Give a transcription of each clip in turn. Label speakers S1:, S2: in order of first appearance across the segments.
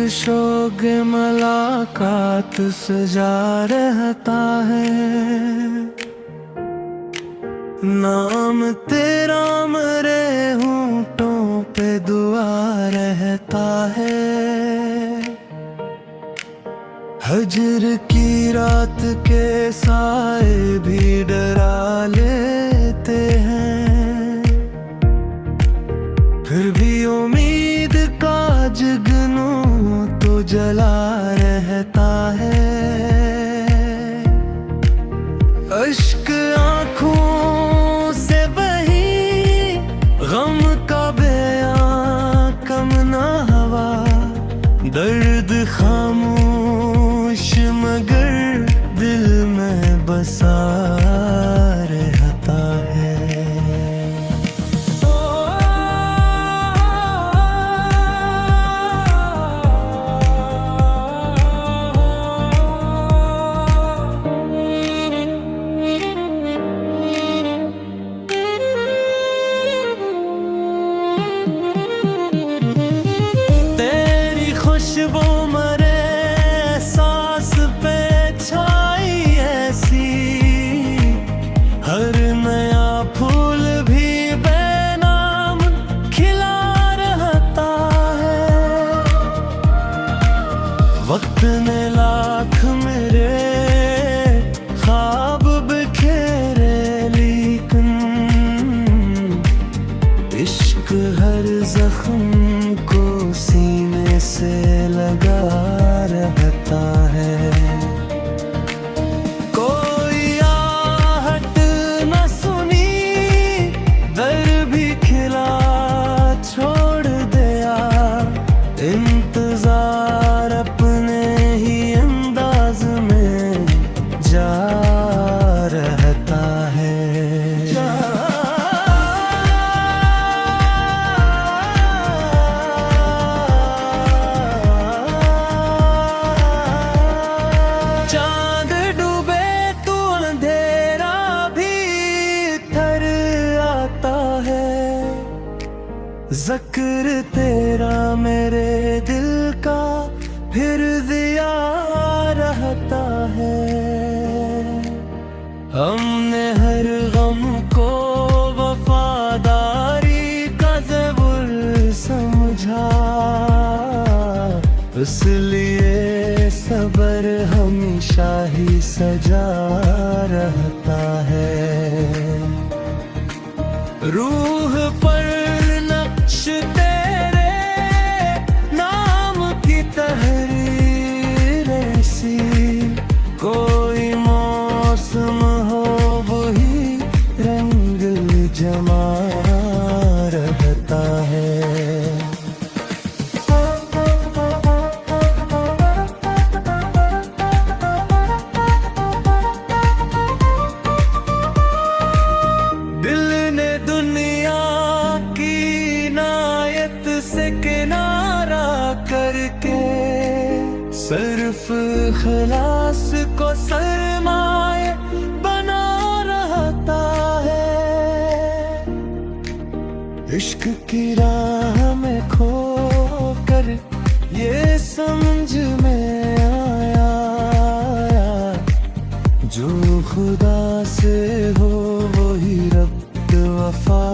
S1: शोग मुलाकात सजा रहता है। नाम तेरा मेरे होंठों पे दुआ रहता है। हजर की रात के साए भी डरा लेते हैं। फिर भी उम्मीद का जगनू तो जला रहता है। अश्क आँखों से बही गम का बयां कम ना हवा। दर्द खामोश मगर दिल में बसा रहता है। खुशबू मरे सांस पे छाई ऐसी। हर नया फूल भी बेनाम खिला रहता है। वक्त ने लाख मेरे ख्वाब बिखेरे लेकिन इश्क हर जख्म को सीने से लगा रहता है। कोई आहट न सुनी दर भी खिला छोड़ दिया। इंतजार अपने ही अंदाज में जा रहता है। चांद डूबे तो अंधेरा भी थर आता है। ज़िक्र तेरा मेरे दिल का फिर दिया रहता है। हमने हर गम को वफादारी का ज़बूर समझा। इसलिए सबर हमेशा ही सजा रहता है। रूह पर नक्श तेरे नाम की तहरीर ऐसी। कोई मौसम हो वही रंग जमा रहता है। से किनारा करके सिर्फ खलास को सरमाए बना रहता है। इश्क की राह में खो कर ये समझ में आया। जो खुदा से हो वही रब वफा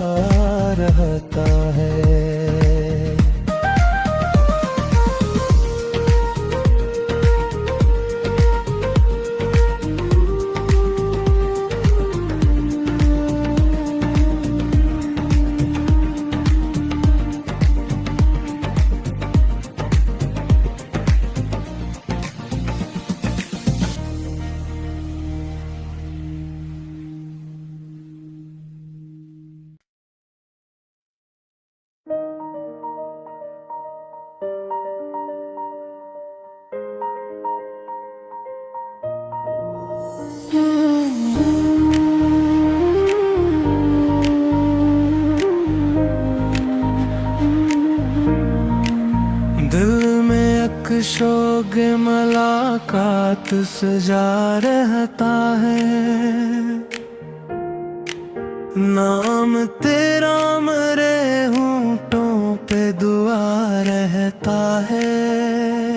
S1: रहता है। शोग मुलाकात सजा रहता है। नाम तेरा मेरे होंठों पे दुआ रहता है।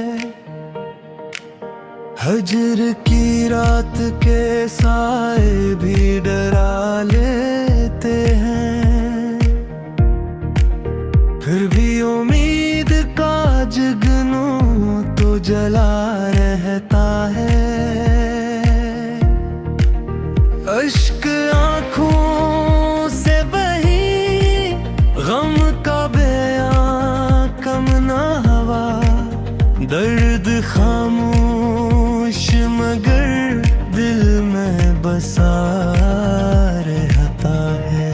S1: हजर की रात के साए भी डरा लेते हैं, फिर भी उम्मीद का जुगनू तो जला रहता है। अश्क आँखों से बही गम का बयां कम ना हवा, दर्द खामोश मगर दिल में बसा रहता है।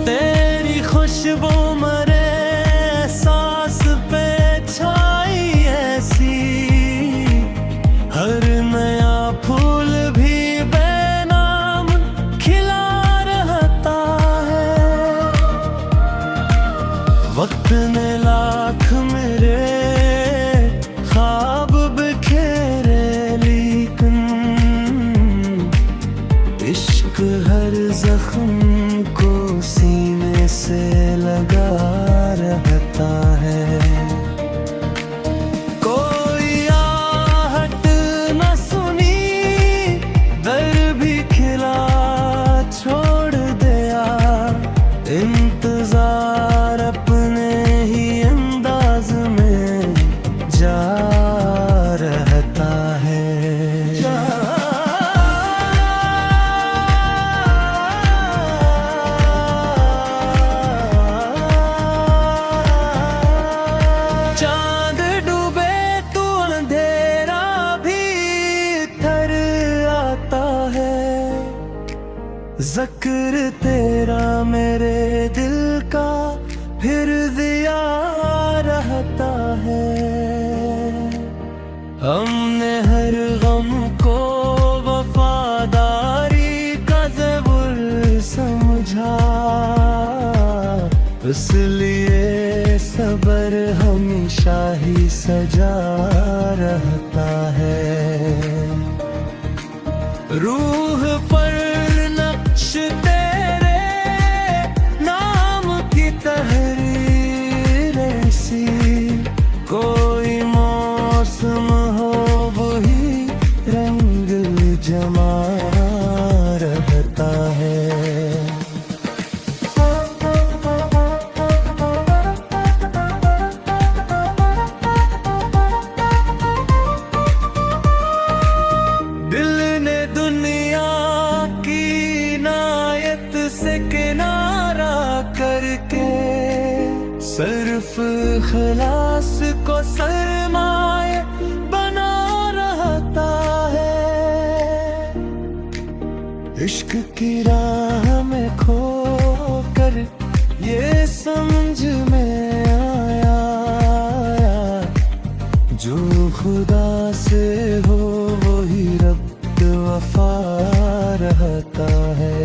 S1: तेरी खुशबू मरे सांस पे छाई ऐसी, हर नया फूल भी बेनाम खिला रहता है। वक्त ने लाख मेरे ख्वाब बिखेरे, लेकिन इश्क हर जख्म को सीने से लगा रहता है। कोई आहट न सुनी, दर भी खिला छोड़ दिया, इंतजार अपने ही अंदाज में जा रहता है। चांद डूबे तो अंधेरा भी थर आता है, ज़िक्र तेरा मेरे दिल का फिर दिया रहता है। हमने हर गम को वफादारी का ज़बूर समझा, इसलिए सबर हमेशा ही सजा रहता है। रूह पर नक्श तेरे नाम की तहरीर ऐसी, कोई मौसम हो वही रंग जमा रहता है। दिल ने दुनिया की नायत से किनारा करके, सिर्फ खलास को सरमाए बना रहता है। इश्क की राह में खो कर ये समझ में आया, जो खुदा से हो वही रब्त वफा रहता है।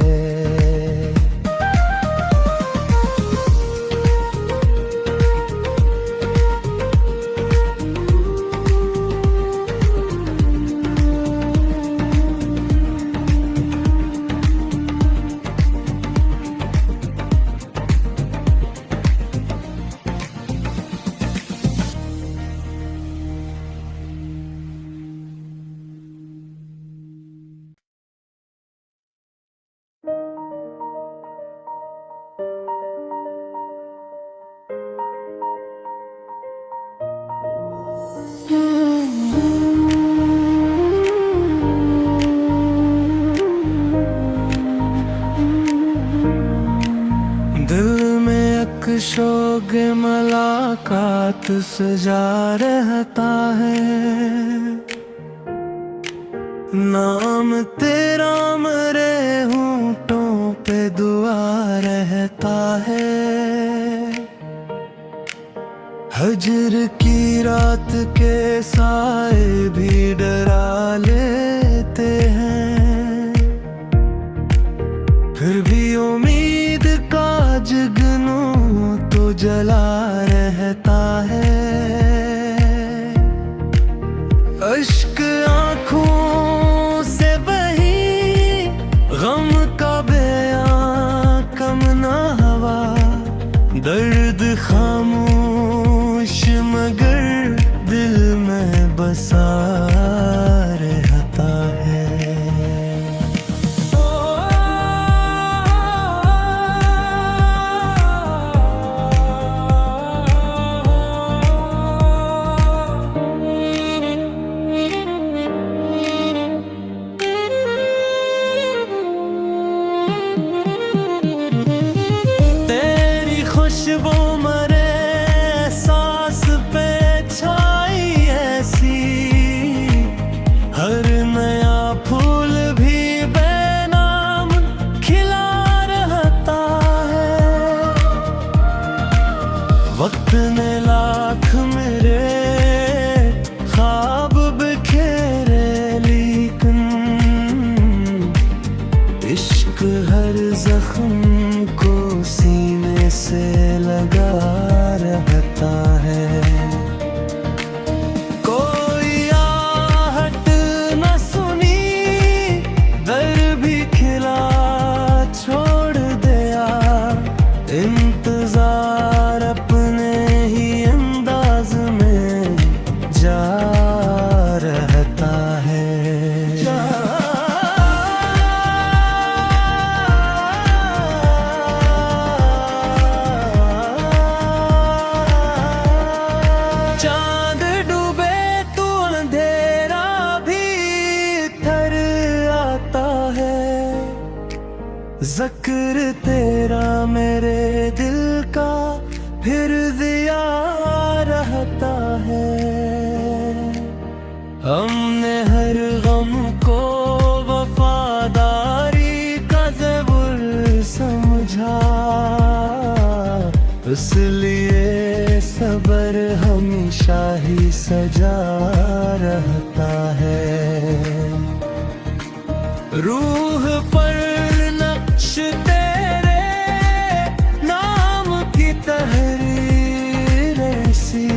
S1: दिल में अक्शोग मुलाकात सजा रहता है, नाम तेरा मेरे होंठों पे दुआ रहता है। हजर की रात के साए भी डरा लेते हैं, फिर भी उम्मीद का जुगनू तो जला रहता ज़िक्र तेरा मेरे दिल का फिर जिया रहता है। हमने हर गम को वफादारी का ज़बूर समझा, इसलिए सबर हमेशा ही सजा रहता है। रूह पर नक्श तेरे नाम की तहरीर ऐसी,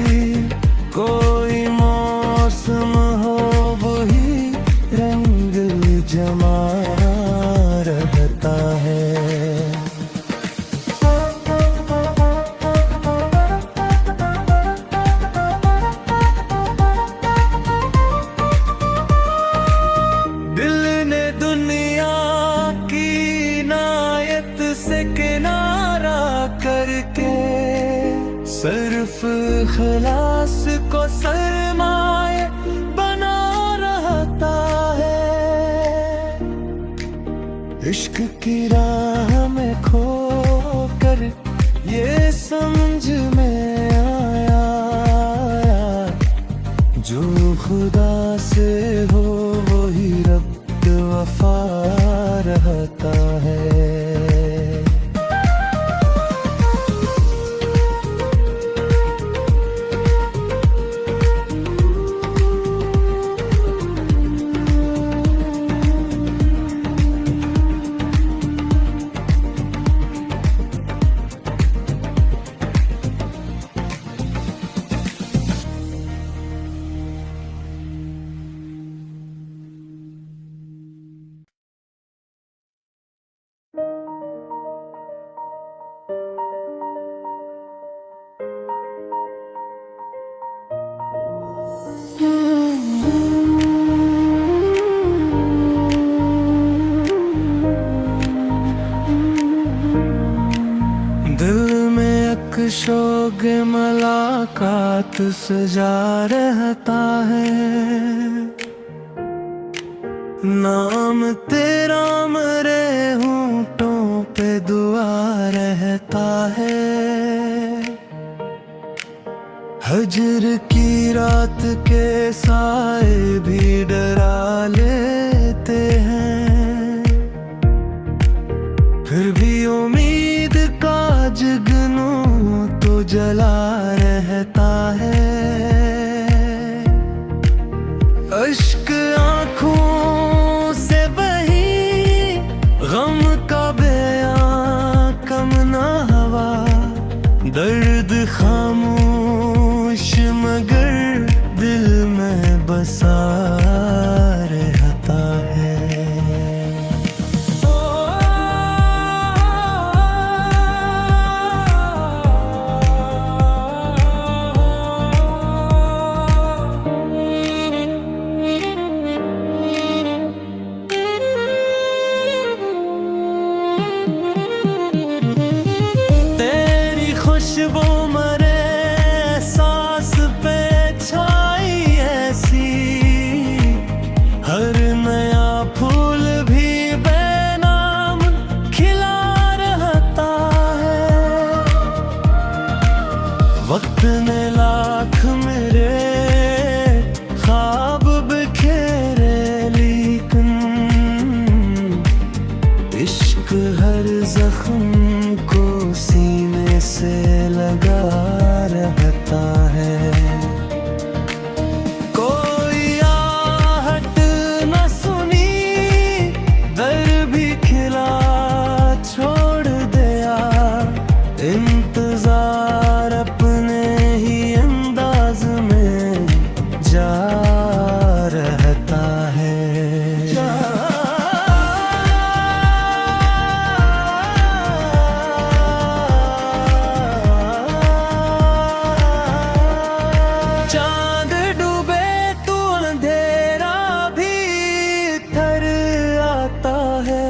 S1: कोई मौसम हो वही रंग जमा रहता है। करके सिर्फ खलास को सरमाए बना रहता है। इश्क की राह में खो कर ये समझ में आया, जो खुदा से हो वही रब वफा रहता है। दिल में एक शौक़ मुलाकात सजा रहता है। नाम तेरा मेरे होंठों पे दुआ रहता है। हजर की रात के साए भी डरा लेते हैं, फिर भी उम्मीद का जगनू तो जला रहता है। अश्क आँखों से बही गम का बयां कम ना हवा, दर्द खामोश मगर दिल में बसा रहता है। खुशबू मरे सांस पे छाई ऐसी, हर नया फूल भी बेनाम खिला रहता है। वक्त ने लाख मेरे ख्वाब बिखेरे, लेकिन इश्क हर जख्म को सीने से लगा रहता है। कोई आहट न सुनी, दर भी खिला छोड़ दिया, इंतजार अपने ही अंदाज में जा रहता है। चांद डूबे तो अंधेरा भी थर आता है।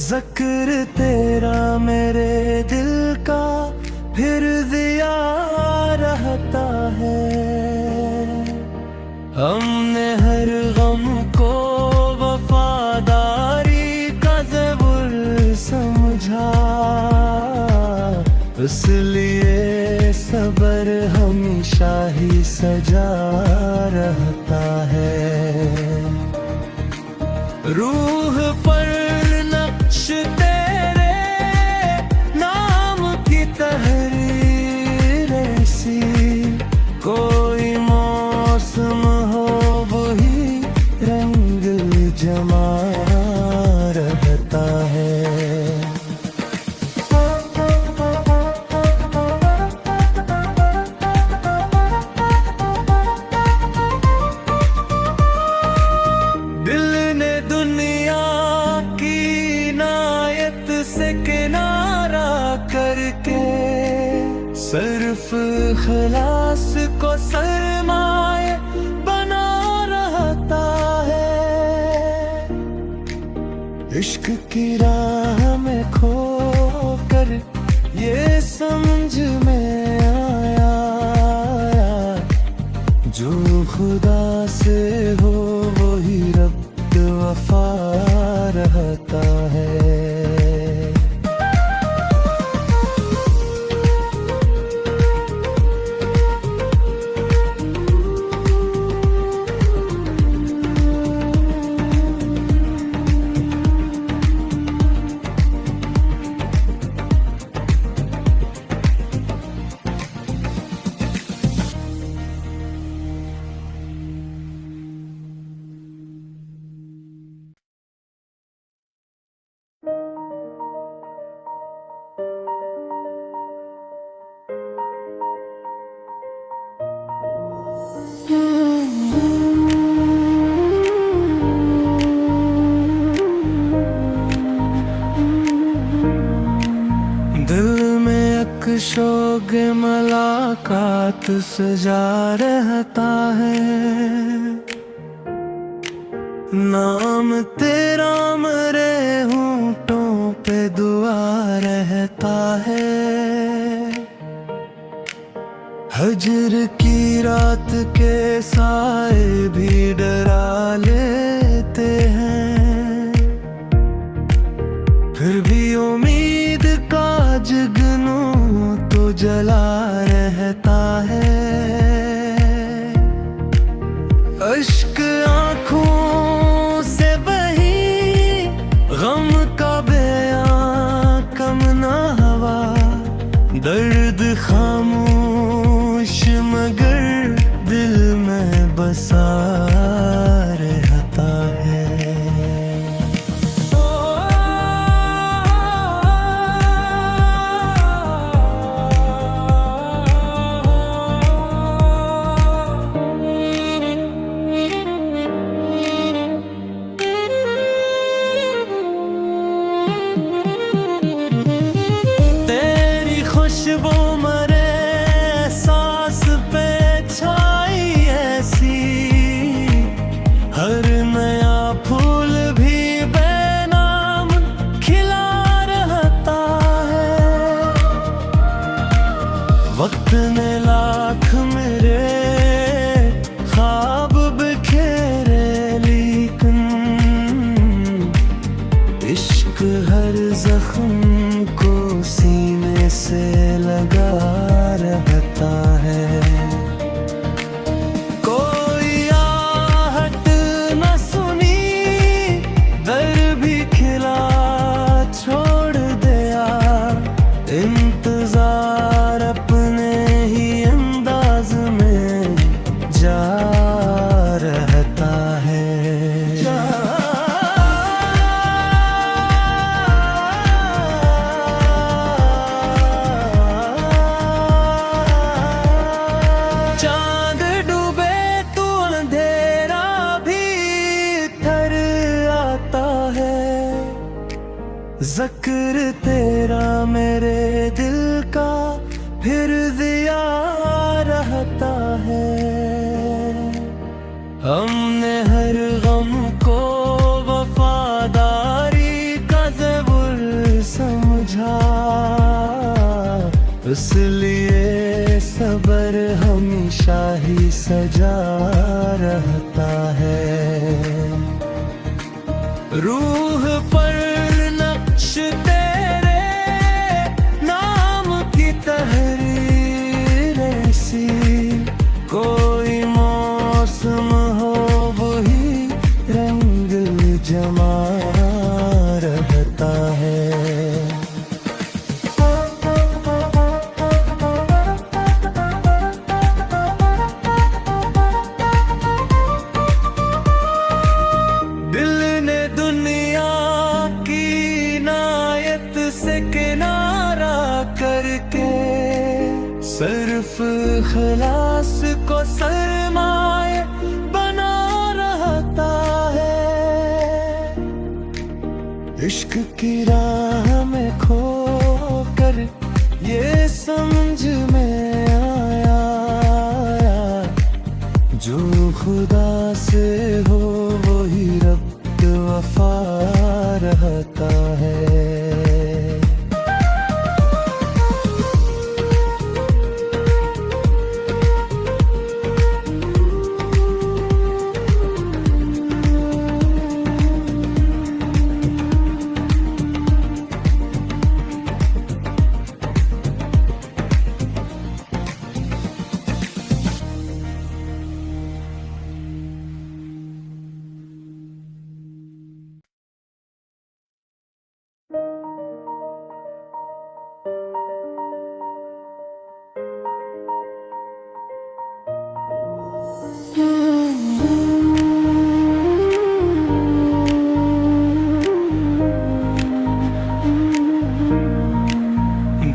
S1: ज़िक्र तेरा मेरे दिल का फिर जिया रहता है। हमने हर गम को वफादारी का ज़बूर इसलिए सबर हमेशा ही सजा रहता है। रूह पर नक्श तेरे नाम की तहरीर ऐसी, कोई मौसम हो वही रंग जमा रहता है। दिल ने दुनिया की नायत से किनारा करके सिर्फ खलास को सरमाए बना रहता है। इश्क की राह में खो कर ये समझ में आया, जो खुदा से हो वही रब्त वफा रहता है। दिल में अक्शोग मुलाकात सजा रहता है। नाम तेरा मेरे होंठों पे दुआ रहता है। हजर की रात के साए भी डरा लेते हैं, फिर भी उम्मीद का जगनू तो जला रहता है। अश्क आँखों से बही गम का बयां कम ना हवा, दर्द खामोश मगर दिल में बसा रहता है। तेरी खुशबू मरे सांस पे छाई ऐसी, हर नया फूल भी बेनाम खिला रहता है। वक्त ने लाख मेरे ख्वाब बिखेरे, लेकिन इश्क हर जख्म को सीने से लगा रहता है। कोई आहट न सुनी, दर भी खिला छोड़ दिया, इंतजार अपने ही अंदाज में जा रहता है। चांद डूबे तो अंधेरा भी थर आता है। ज़िक्र तेरा मेरे दिल का फिर जिया रहता है। हमने हर गम को वफादारी का ज़बूर समझा, इसलिए सबर हमेशा ही सजा रहता है। रूह पर नक्श तेरे नाम की जमा रहता है। दिल ने दुनिया की इनायत से किनारा करके सिर्फ खलास को सरमाए बना रहता है। इश्क की राह में खो कर ये समझ में आया, जो खुदा से हो वही रब्त वफा रहता है।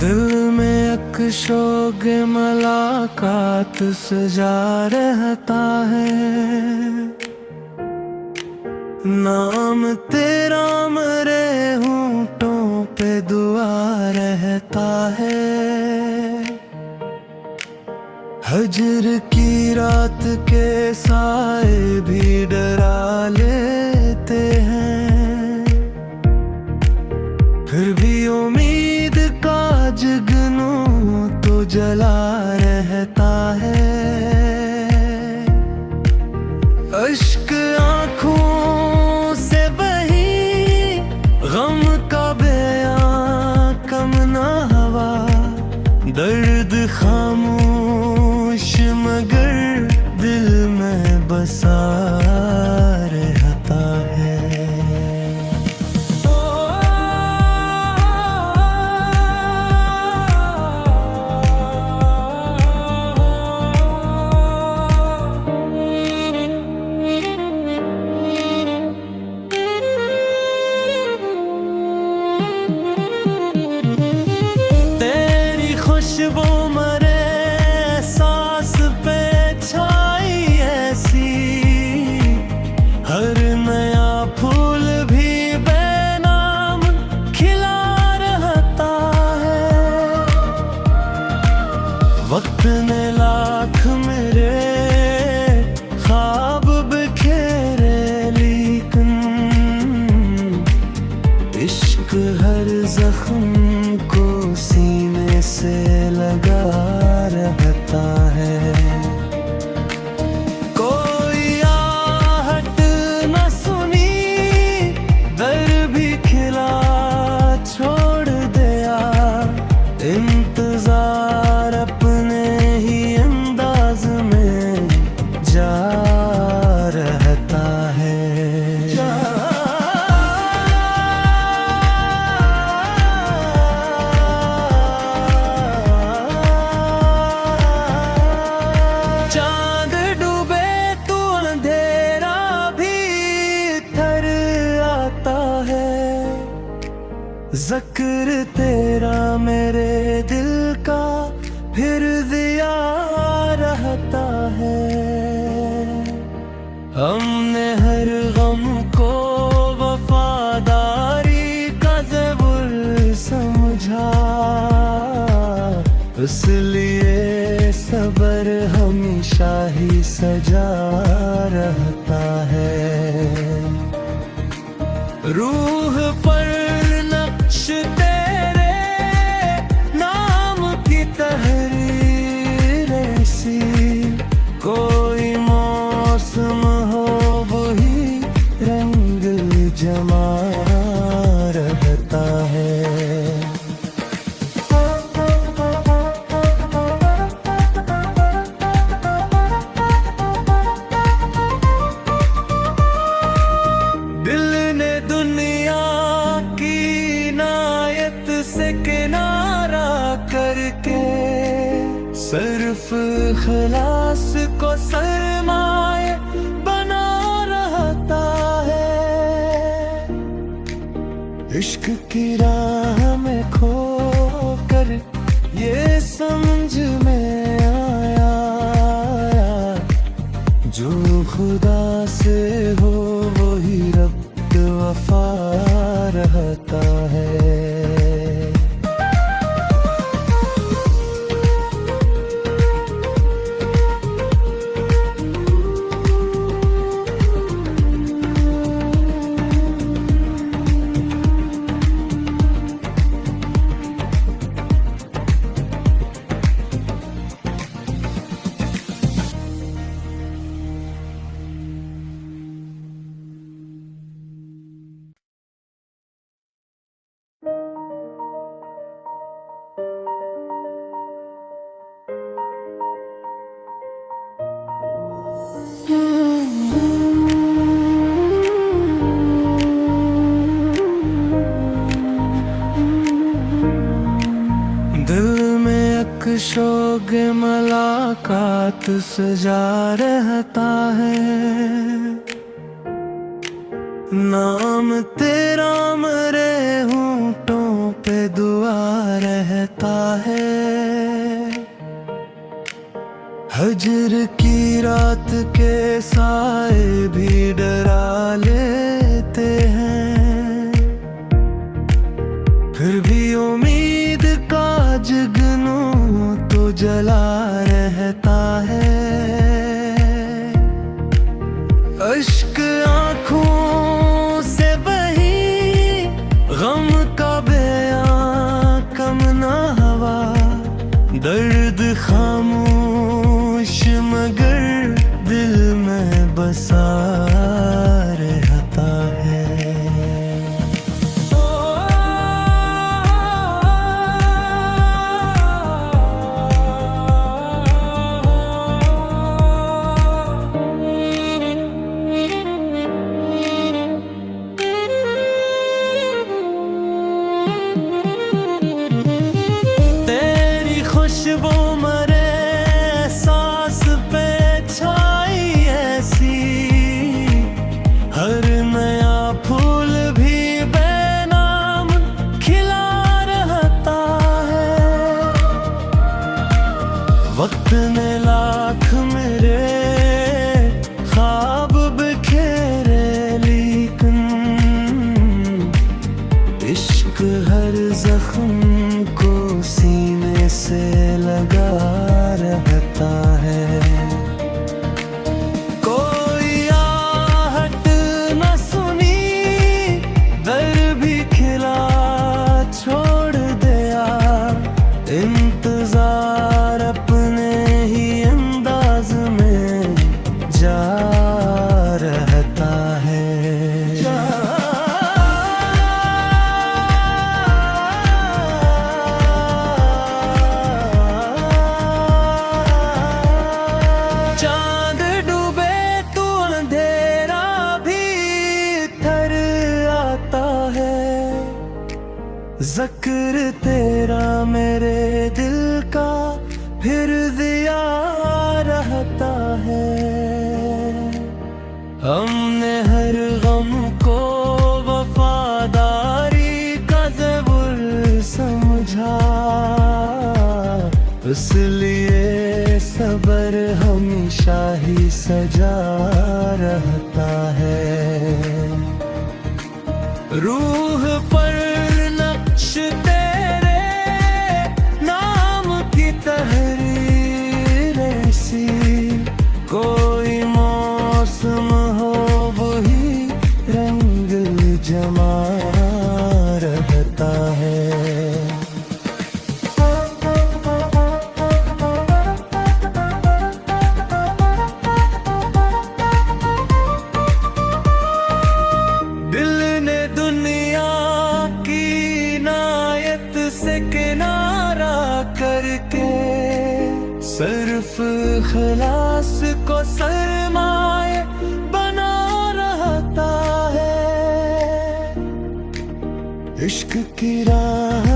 S1: दिल में अक्शोग मुलाकात सजा रहता है। नाम तेरा मेरे होंठों पे दुआ रहता है। हजर की रात के साए भी डरा लेते हैं, फिर भी उम्मीद का जगनू तो जला रहता है। अश्क आँखों से बही गम का बयां कम ना हवा, दर्द खामोश मगर दिल में बसा रहता है। खुशबू मरे सांस पे छाई ऐसी, हर नया फूल भी बेनाम खिला रहता है। वक्त ने लाख मेरे ख्वाब बिखेरे, लेकिन इश्क हर जख्म को सीने से लगा रहता है। कोई आहट न सुनी, दर भी खिला छोड़ दिया, इंतजार अपने ही अंदाज में जा रहता है। चांद डूबे तो अंधेरा भी थर आता है, ज़िक्र तेरा मेरे दिल का फिर दिया रहता है। हमने हर गम को वफादारी का ज़बूर समझा, इसलिए सबर हमेशा ही सजा रहता है। रूह पर नक्श तेरे नाम की तहरीर ऐसी, कोई मौसम हो वही रंग जमा रहता है। इखलास को सरमाए बना रहता है। इश्क की राह में खो कर ये समझ में आया, जो खुदा से हो वही रब्त वफा रहता है। दिल में अक्शोगे मुलाकात सजा रहता है। नाम तेरा मरे होंठों पे दुआ रहता है। हजर की रात के साए भी डरा लेते हैं, फिर भी उम्मीद का जगनू तो जला रहता है। अश्क आँखों से बही गम का बयां कम ना हवा, दर्द खामोश मगर दिल में बसा रहता है। खुशबू मरे सांस पे छाई ऐसी, हर नया फूल भी बेनाम खिला रहता है। वक्त ने लाख मेरे ख्वाब बिखेरे, लेकिन इश्क हर जख्म को सीने से लगा रहता है। कोई आहट न सुनी, दर भी खिला छोड़ दिया, इंतजार अपने ही अंदाज में जा रहता है। ज़िक्र तेरा मेरे दिल का फिर दिया रहता है। हमने हर गम को वफादारी का ज़बूर समझा, इसलिए सबर हमेशा ही सजा रहता है। रूह पर नक्श तेरे नाम की तहरीर ऐसी, कोई मौसम हो वही रंग जमा रहता है। करके सिर्फ इखलास को सरमाए बना रहता है। इश्क की राह